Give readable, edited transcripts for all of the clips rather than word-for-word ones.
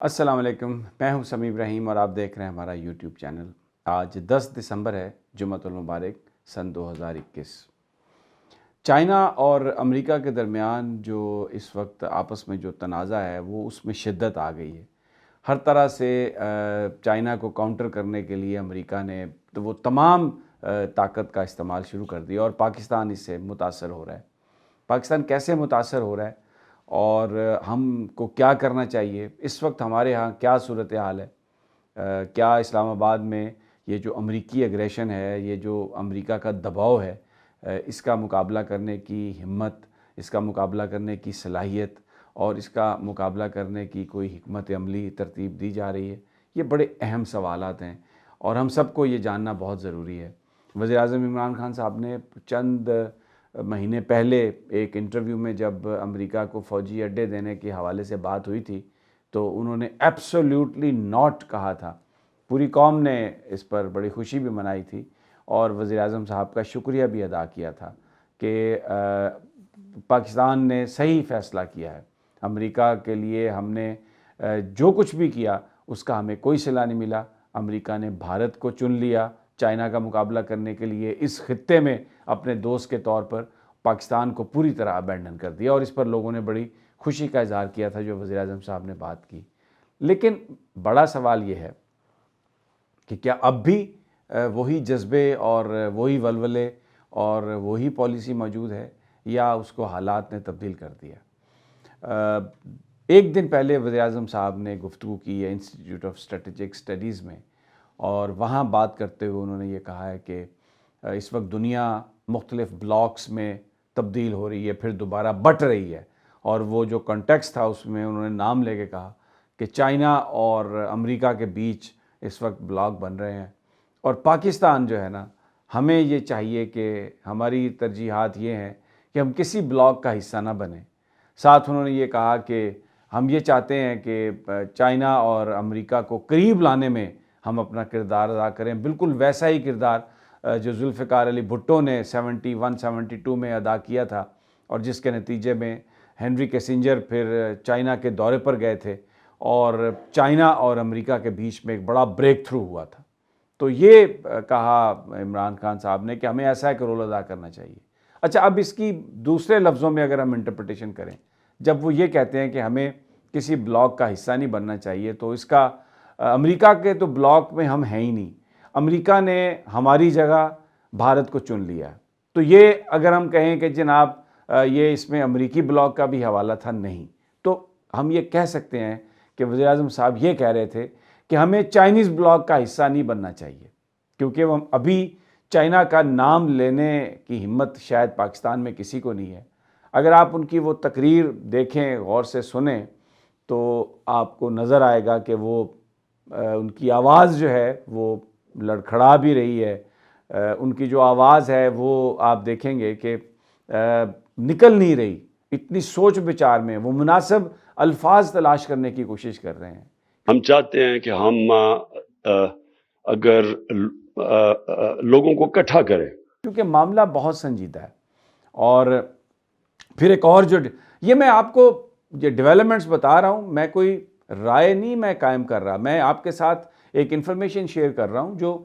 السلام علیکم، میں ہوں سمیع ابراہیم اور آپ دیکھ رہے ہیں ہمارا یوٹیوب چینل۔ آج 10 دسمبر ہے، جمعۃ المبارک سن 2021۔ چائنا اور امریکہ کے درمیان جو اس وقت آپس میں جو تنازع ہے وہ اس میں شدت آ گئی ہے۔ ہر طرح سے چائنا کو کاؤنٹر کرنے کے لیے امریکہ نے وہ تمام طاقت کا استعمال شروع کر دیا اور پاکستان اس سے متاثر ہو رہا ہے۔ پاکستان کیسے متاثر ہو رہا ہے اور ہم کو کیا کرنا چاہیے؟ اس وقت ہمارے ہاں کیا صورتحال ہے؟ کیا اسلام آباد میں یہ جو امریکی اگریشن ہے، یہ جو امریکہ کا دباؤ ہے، اس کا مقابلہ کرنے کی ہمت، اس کا مقابلہ کرنے کی صلاحیت اور اس کا مقابلہ کرنے کی کوئی حکمت عملی ترتیب دی جا رہی ہے؟ یہ بڑے اہم سوالات ہیں اور ہم سب کو یہ جاننا بہت ضروری ہے۔ وزیر اعظم عمران خان صاحب نے چند مہینے پہلے ایک انٹرویو میں جب امریکہ کو فوجی اڈے دینے کے حوالے سے بات ہوئی تھی تو انہوں نے ایبسولوٹلی ناٹ کہا تھا۔ پوری قوم نے اس پر بڑی خوشی بھی منائی تھی اور وزیر اعظم صاحب کا شکریہ بھی ادا کیا تھا کہ پاکستان نے صحیح فیصلہ کیا ہے۔ امریکہ کے لیے ہم نے جو کچھ بھی کیا اس کا ہمیں کوئی صلہ نہیں ملا۔ امریکہ نے بھارت کو چن لیا چائنا کا مقابلہ کرنے کے لیے، اس خطے میں اپنے دوست کے طور پر پاکستان کو پوری طرح ابینڈن کر دیا اور اس پر لوگوں نے بڑی خوشی کا اظہار کیا تھا جو وزیر اعظم صاحب نے بات کی۔ لیکن بڑا سوال یہ ہے کہ کیا اب بھی وہی جذبے اور وہی ولولے اور وہی پالیسی موجود ہے یا اس کو حالات نے تبدیل کر دیا؟ ایک دن پہلے وزیر اعظم صاحب نے گفتگو کی ہے انسٹیٹیوٹ آف اسٹریٹجک اسٹڈیز میں، اور وہاں بات کرتے ہوئے انہوں نے یہ کہا ہے کہ اس وقت دنیا مختلف بلاکس میں تبدیل ہو رہی ہے، پھر دوبارہ بٹ رہی ہے، اور وہ جو کنٹیکسٹ تھا اس میں انہوں نے نام لے کے کہا کہ چائنا اور امریکہ کے بیچ اس وقت بلاک بن رہے ہیں اور پاکستان جو ہے نا، ہمیں یہ چاہیے کہ ہماری ترجیحات یہ ہیں کہ ہم کسی بلاک کا حصہ نہ بنیں۔ ساتھ انہوں نے یہ کہا کہ ہم یہ چاہتے ہیں کہ چائنا اور امریکہ کو قریب لانے میں ہم اپنا کردار ادا کریں، بالکل ویسا ہی کردار جو ذوالفقار علی بھٹو نے 71-72 میں ادا کیا تھا اور جس کے نتیجے میں ہنری کیسنجر پھر چائنا کے دورے پر گئے تھے اور چائنا اور امریکہ کے بیچ میں ایک بڑا بریک تھرو ہوا تھا۔ تو یہ کہا عمران خان صاحب نے کہ ہمیں ایسا ایک رول ادا کرنا چاہیے۔ اچھا، اب اس کی دوسرے لفظوں میں اگر ہم انٹرپریٹیشن کریں، جب وہ یہ کہتے ہیں کہ ہمیں کسی بلاک کا حصہ نہیں بننا چاہیے، تو اس کا امریکہ کے تو بلاک میں ہم ہیں ہی نہیں، امریکہ نے ہماری جگہ بھارت کو چن لیا۔ تو یہ اگر ہم کہیں کہ جناب یہ اس میں امریکی بلاک کا بھی حوالہ تھا، نہیں، تو ہم یہ کہہ سکتے ہیں کہ وزیر اعظم صاحب یہ کہہ رہے تھے کہ ہمیں چائنیز بلاک کا حصہ نہیں بننا چاہیے، کیونکہ وہ ابھی چائنا کا نام لینے کی ہمت شاید پاکستان میں کسی کو نہیں ہے۔ اگر آپ ان کی وہ تقریر دیکھیں، غور سے سنیں، تو آپ کو نظر آئے گا کہ وہ ان کی آواز جو ہے وہ لڑکھڑا بھی رہی ہے۔ ان کی جو آواز ہے وہ آپ دیکھیں گے کہ نکل نہیں رہی، اتنی سوچ بچار میں وہ مناسب الفاظ تلاش کرنے کی کوشش کر رہے ہیں۔ ہم چاہتے ہیں کہ ہم اگر لوگوں کو اکٹھا کریں، کیونکہ معاملہ بہت سنجیدہ ہے۔ اور پھر ایک اور جو یہ میں آپ کو یہ ڈیولپمنٹس بتا رہا ہوں، میں کوئی رائے نہیں میں قائم کر رہا، میں آپ کے ساتھ ایک انفارمیشن شیئر کر رہا ہوں جو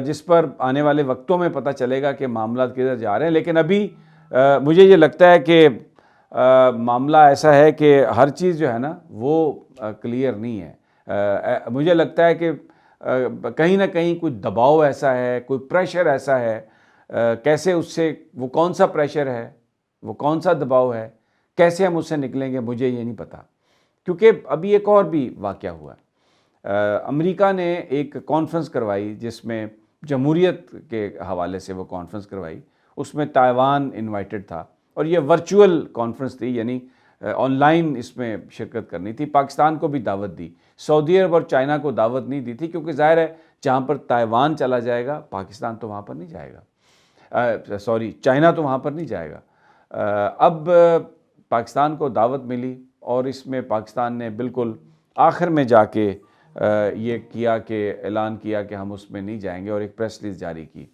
جس پر آنے والے وقتوں میں پتہ چلے گا کہ معاملات کدھر جا رہے ہیں۔ لیکن ابھی مجھے یہ لگتا ہے کہ معاملہ ایسا ہے کہ ہر چیز جو ہے نا وہ کلیئر نہیں ہے۔ مجھے لگتا ہے کہ کہیں نہ کہیں کوئی دباؤ ایسا ہے، کوئی پریشر ایسا ہے، کیسے اس سے، وہ کون سا پریشر ہے، وہ کون سا دباؤ ہے، کیسے ہم اس سے نکلیں گے، مجھے یہ نہیں پتا۔ کیونکہ ابھی ایک اور بھی واقعہ ہوا ہے۔ امریکہ نے ایک کانفرنس کروائی جس میں جمہوریت کے حوالے سے وہ کانفرنس کروائی، اس میں تائیوان انوائٹڈ تھا اور یہ ورچوئل کانفرنس تھی، یعنی آن لائن اس میں شرکت کرنی تھی۔ پاکستان کو بھی دعوت دی، سعودی عرب اور چائنا کو دعوت نہیں دی تھی، کیونکہ ظاہر ہے جہاں پر تائیوان چلا جائے گا پاکستان تو وہاں پر نہیں جائے گا، چائنا تو وہاں پر نہیں جائے گا۔ اب پاکستان کو دعوت ملی اور اس میں پاکستان نے بالکل آخر میں جا کے یہ کیا کہ اعلان کیا کہ ہم اس میں نہیں جائیں گے اور ایک پریس ریلیز جاری کی۔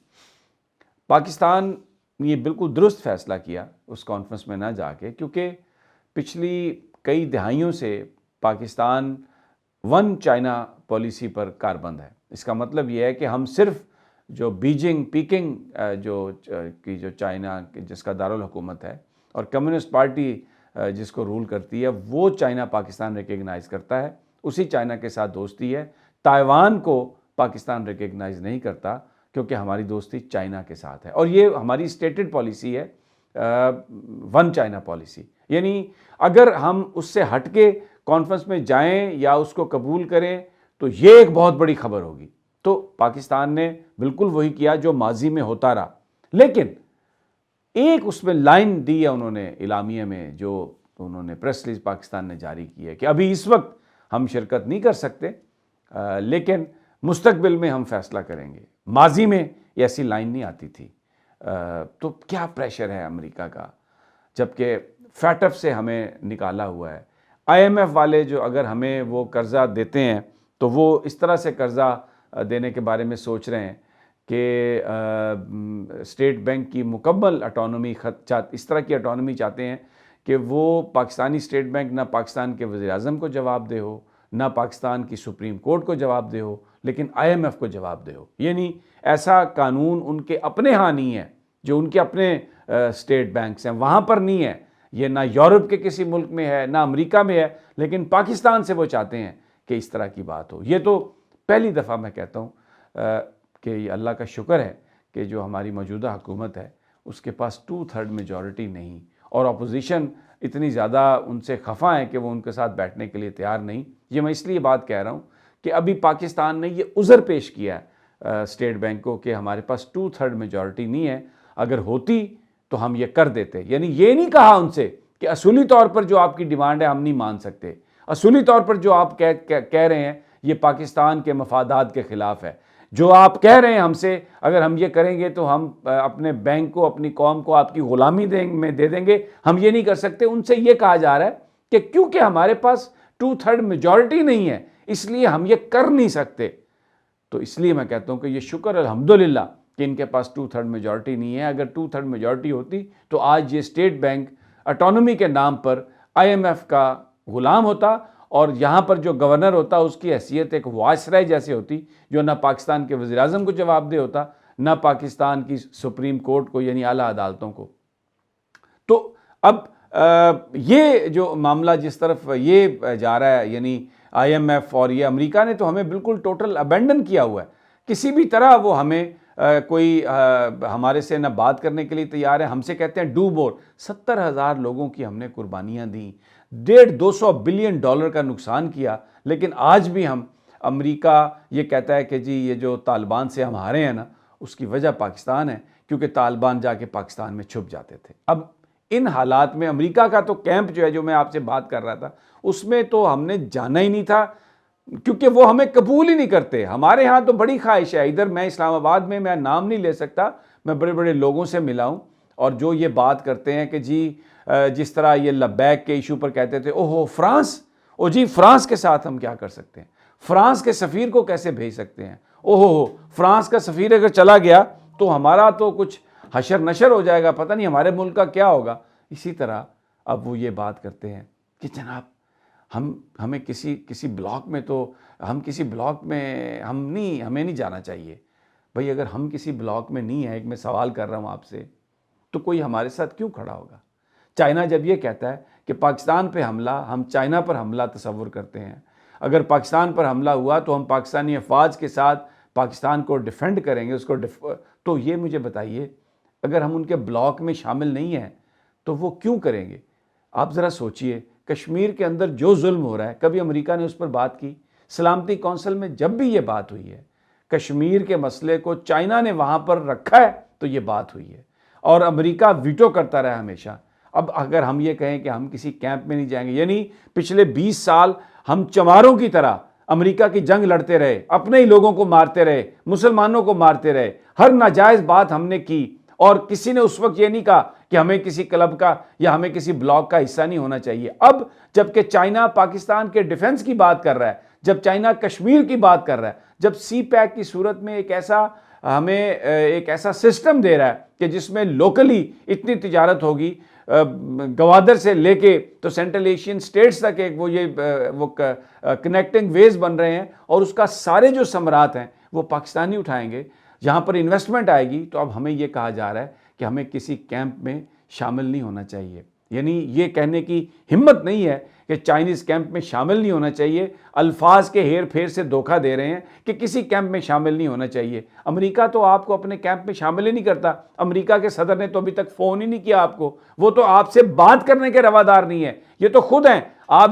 پاکستان نے یہ بالکل درست فیصلہ کیا اس کانفرنس میں نہ جا کے، کیونکہ پچھلی کئی دہائیوں سے پاکستان ون چائنا پالیسی پر کاربند ہے۔ اس کا مطلب یہ ہے کہ ہم صرف جو بیجنگ پیکنگ جو چائنا جس کا دارالحکومت ہے اور کمیونسٹ پارٹی جس کو رول کرتی ہے، وہ چائنا پاکستان ریکگنائز کرتا ہے، اسی چائنا کے ساتھ دوستی ہے۔ تائیوان کو پاکستان ریکگنائز نہیں کرتا کیونکہ ہماری دوستی چائنا کے ساتھ ہے، اور یہ ہماری اسٹیٹڈ پالیسی ہے، ون چائنا پالیسی۔ یعنی اگر ہم اس سے ہٹ کے کانفرنس میں جائیں یا اس کو قبول کریں تو یہ ایک بہت بڑی خبر ہوگی۔ تو پاکستان نے بالکل وہی کیا جو ماضی میں ہوتا رہا، لیکن ایک اس میں لائن دی ہے انہوں نے اعلامیہ میں، جو انہوں نے پریس ریلیز پاکستان نے جاری کی ہے کہ ابھی اس وقت ہم شرکت نہیں کر سکتے، لیکن مستقبل میں ہم فیصلہ کریں گے۔ ماضی میں ایسی لائن نہیں آتی تھی۔ تو کیا پریشر ہے امریکہ کا، جبکہ فیٹف سے ہمیں نکالا ہوا ہے۔ آئی ایم ایف والے جو اگر ہمیں وہ قرضہ دیتے ہیں تو وہ اس طرح سے قرضہ دینے کے بارے میں سوچ رہے ہیں کہ اسٹیٹ بینک کی مکمل اٹانومی اس طرح کی اٹانومی چاہتے ہیں کہ وہ پاکستانی اسٹیٹ بینک نہ پاکستان کے وزیر اعظم کو جواب دہ ہو، نہ پاکستان کی سپریم کورٹ کو جواب دہ ہو، لیکن آئی ایم ایف کو جواب دہ ہو۔ یعنی ایسا قانون ان کے اپنے ہاں نہیں ہے، جو ان کے اپنے اسٹیٹ بینکس ہیں وہاں پر نہیں ہے۔ یہ نہ یورپ کے کسی ملک میں ہے، نہ امریکہ میں ہے، لیکن پاکستان سے وہ چاہتے ہیں کہ اس طرح کی بات ہو۔ یہ تو پہلی دفعہ میں کہتا ہوں کہ یہ اللہ کا شکر ہے کہ جو ہماری موجودہ حکومت ہے اس کے پاس 2/3 میجورٹی نہیں، اور اپوزیشن اتنی زیادہ ان سے خفا ہے کہ وہ ان کے ساتھ بیٹھنے کے لیے تیار نہیں۔ یہ میں اس لیے بات کہہ رہا ہوں کہ ابھی پاکستان نے یہ عذر پیش کیا ہے اسٹیٹ بینک کو کہ ہمارے پاس 2/3 میجورٹی نہیں ہے، اگر ہوتی تو ہم یہ کر دیتے۔ یعنی یہ نہیں کہا ان سے کہ اصولی طور پر جو آپ کی ڈیمانڈ ہے ہم نہیں مان سکتے، اصولی طور پر جو آپ کہہ رہے ہیں یہ پاکستان کے مفادات کے خلاف ہے، جو آپ کہہ رہے ہیں ہم سے اگر ہم یہ کریں گے تو ہم اپنے بینک کو، اپنی قوم کو آپ کی غلامی میں دے دیں گے، ہم یہ نہیں کر سکتے۔ ان سے یہ کہا جا رہا ہے کہ کیونکہ ہمارے پاس 2/3 میجورٹی نہیں ہے اس لیے ہم یہ کر نہیں سکتے۔ تو اس لیے میں کہتا ہوں کہ یہ شکر الحمدللہ کہ ان کے پاس 2/3 میجورٹی نہیں ہے۔ اگر 2/3 میجورٹی ہوتی تو آج یہ اسٹیٹ بینک اٹانومی کے نام پر آئی ایم ایف کا غلام ہوتا، اور یہاں پر جو گورنر ہوتا اس کی حیثیت ایک وائسرائے جیسے ہوتی، جو نہ پاکستان کے وزیر اعظم کو جواب دہ ہوتا، نہ پاکستان کی سپریم کورٹ کو یعنی اعلیٰ عدالتوں کو۔ تو اب یہ جو معاملہ جس طرف یہ جا رہا ہے، یعنی آئی ایم ایف اور یہ امریکہ نے تو ہمیں بالکل ٹوٹل ابینڈن کیا ہوا ہے۔ کسی بھی طرح وہ ہمیں کوئی ہمارے سے نہ بات کرنے کے لیے تیار ہے۔ ہم سے کہتے ہیں ڈو مور۔ 70,000 لوگوں کی ہم نے قربانیاں دیں، 250 بلین ڈالر کا نقصان کیا، لیکن آج بھی ہم امریکہ یہ کہتا ہے کہ جی یہ جو طالبان سے ہم ہارے ہیں نا اس کی وجہ پاکستان ہے، کیونکہ طالبان جا کے پاکستان میں چھپ جاتے تھے۔ اب ان حالات میں امریکہ کا تو کیمپ جو ہے، جو میں آپ سے بات کر رہا تھا، اس میں تو ہم نے جانا ہی نہیں تھا کیونکہ وہ ہمیں قبول ہی نہیں کرتے۔ ہمارے ہاں تو بڑی خواہش ہے، ادھر میں اسلام آباد میں نام نہیں لے سکتا، میں بڑے بڑے لوگوں سے ملا ہوں اور جو یہ بات کرتے ہیں کہ جی جس طرح یہ لبیک کے ایشو پر کہتے تھے اوہو فرانس، او جی فرانس کے ساتھ ہم کیا کر سکتے ہیں، فرانس کے سفیر کو کیسے بھیج سکتے ہیں، اوہو فرانس کا سفیر اگر چلا گیا تو ہمارا تو کچھ حشر نشر ہو جائے گا، پتہ نہیں ہمارے ملک کا کیا ہوگا۔ اسی طرح اب وہ یہ بات کرتے ہیں کہ جناب ہمیں کسی بلاک میں تو کسی بلاک میں ہمیں نہیں جانا چاہیے۔ بھئی اگر ہم کسی بلاک میں نہیں ہیں، ایک میں سوال کر رہا ہوں آپ سے، تو کوئی ہمارے ساتھ کیوں کھڑا ہوگا؟ چائنا جب یہ کہتا ہے کہ پاکستان پہ حملہ، ہم چائنا پر حملہ تصور کرتے ہیں، اگر پاکستان پر حملہ ہوا تو ہم پاکستانی افواج کے ساتھ پاکستان کو ڈیفینڈ کریں گے، تو یہ مجھے بتائیے اگر ہم ان کے بلاک میں شامل نہیں ہیں تو وہ کیوں کریں گے؟ آپ ذرا سوچئے، کشمیر کے اندر جو ظلم ہو رہا ہے، کبھی امریکہ نے اس پر بات کی؟ سلامتی کونسل میں جب بھی یہ بات ہوئی ہے، کشمیر کے مسئلے کو چائنا نے وہاں پر رکھا ہے تو یہ بات ہوئی ہے، اور امریکہ ویٹو کرتا رہا ہمیشہ۔ اب اگر ہم یہ کہیں کہ ہم کسی کیمپ میں نہیں جائیں گے، یعنی پچھلے 20 سال ہم چماروں کی طرح امریکہ کی جنگ لڑتے رہے، اپنے ہی لوگوں کو مارتے رہے، مسلمانوں کو مارتے رہے، ہر ناجائز بات ہم نے کی، اور کسی نے اس وقت یہ نہیں کہا کہ ہمیں کسی کلب کا یا ہمیں کسی بلاک کا حصہ نہیں ہونا چاہیے۔ اب جب کہ چائنا پاکستان کے ڈیفنس کی بات کر رہا ہے، جب چائنا کشمیر کی بات کر رہا ہے، جب سی پیک کی صورت میں ہمیں ایک ایسا سسٹم دے رہا ہے کہ جس میں لوکلی اتنی تجارت ہوگی، گوادر سے لے کے تو سینٹرل ایشین سٹیٹس تک ایک وہ کنیکٹنگ ویز بن رہے ہیں، اور اس کا سارے جو ثمرات ہیں وہ پاکستانی اٹھائیں گے. جہاں پر انویسٹمنٹ آئے گی تو اب ہمیں یہ کہا جا رہا ہے کہ ہمیں کسی کیمپ میں شامل نہیں ہونا چاہیے. یعنی یہ کہنے کی ہمت نہیں ہے کہ چائنیز کیمپ میں شامل نہیں ہونا چاہیے. الفاظ کے ہیر پھیر سے دھوکہ دے رہے ہیں کہ کسی کیمپ میں شامل نہیں ہونا چاہیے. امریکہ تو آپ کو اپنے کیمپ میں شامل ہی نہیں کرتا. امریکہ کے صدر نے تو ابھی تک فون ہی نہیں کیا آپ کو. وہ تو آپ سے بات کرنے کے روادار نہیں ہے. یہ تو خود ہیں. آپ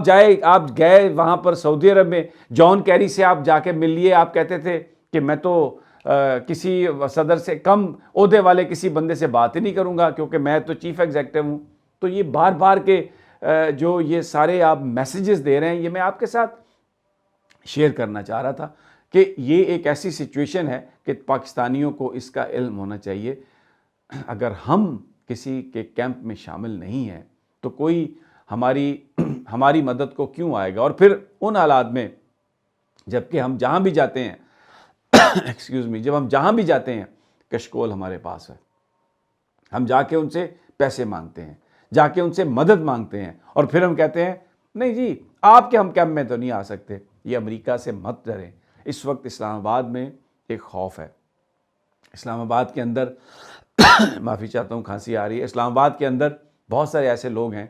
گئے وہاں پر سعودی عرب میں، جان کیری سے آپ جا کے مل لیے. آپ کہتے تھے کہ میں تو کسی صدر سے کم عہدے والے کسی بندے سے بات ہی نہیں کروں گا کیونکہ میں تو چیف ایگزیکٹو ہوں. تو یہ بار بار کے جو یہ سارے آپ میسیجز دے رہے ہیں، یہ میں آپ کے ساتھ شیئر کرنا چاہ رہا تھا کہ یہ ایک ایسی سچویشن ہے کہ پاکستانیوں کو اس کا علم ہونا چاہیے. اگر ہم کسی کے کیمپ میں شامل نہیں ہیں تو کوئی ہماری مدد کو کیوں آئے گا. اور پھر ان حالات میں جبکہ ہم جہاں بھی جاتے ہیں جب ہم جہاں بھی جاتے ہیں کشکول ہمارے پاس ہے. ہم جا کے ان سے پیسے مانگتے ہیں، جا کے ان سے مدد مانگتے ہیں، اور پھر ہم کہتے ہیں نہیں جی آپ کے ہم کیمپ میں تو نہیں آ سکتے. یہ امریکہ سے مت ڈریں. اس وقت اسلام آباد میں ایک خوف ہے. اسلام آباد کے اندر معافی چاہتا ہوں، کھانسی آ رہی ہے. اسلام آباد کے اندر بہت سارے ایسے لوگ ہیں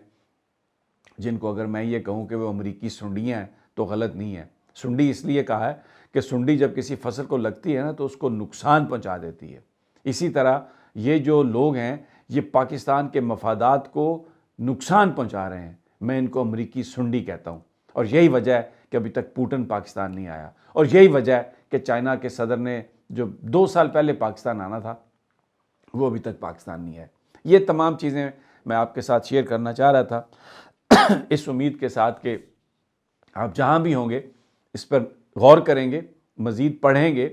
جن کو اگر میں یہ کہوں کہ وہ امریکی سنڈیاں ہیں تو غلط نہیں ہے. سنڈی اس لیے کہا ہے کہ سنڈی جب کسی فصل کو لگتی ہے نا تو اس کو نقصان پہنچا دیتی ہے. اسی طرح یہ جو لوگ ہیں یہ پاکستان کے مفادات کو نقصان پہنچا رہے ہیں. میں ان کو امریکی سنڈی کہتا ہوں. اور یہی وجہ ہے کہ ابھی تک پوٹن پاکستان نہیں آیا، اور یہی وجہ ہے کہ چائنا کے صدر نے جو 2 سال پہلے پاکستان آنا تھا وہ ابھی تک پاکستان نہیں ہے. یہ تمام چیزیں میں آپ کے ساتھ شیئر کرنا چاہ رہا تھا اس امید کے ساتھ کہ آپ جہاں بھی ہوں گے اس پر غور کریں گے، مزید پڑھیں گے،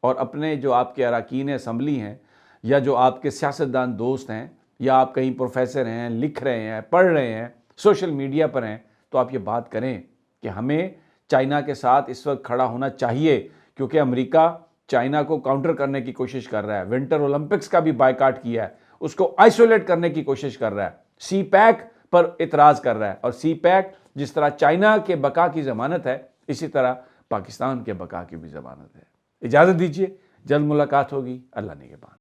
اور اپنے جو آپ کے اراکین اسمبلی ہیں یا جو آپ کے سیاستدان دوست ہیں یا آپ کہیں پروفیسر ہیں، لکھ رہے ہیں، پڑھ رہے ہیں، سوشل میڈیا پر ہیں، تو آپ یہ بات کریں کہ ہمیں چائنا کے ساتھ اس وقت کھڑا ہونا چاہیے کیونکہ امریکہ چائنا کو کاؤنٹر کرنے کی کوشش کر رہا ہے. ونٹر اولمپکس کا بھی بائیکاٹ کیا ہے، اس کو آئسولیٹ کرنے کی کوشش کر رہا ہے. سی پیک پر اعتراض کر رہا ہے، اور سی پیک جس طرح چائنا کے بقا کی ضمانت ہے اسی طرح پاکستان کے بقا کی بھی ضمانت ہے. اجازت دیجیے، جلد ملاقات ہوگی. اللہ نگہبان.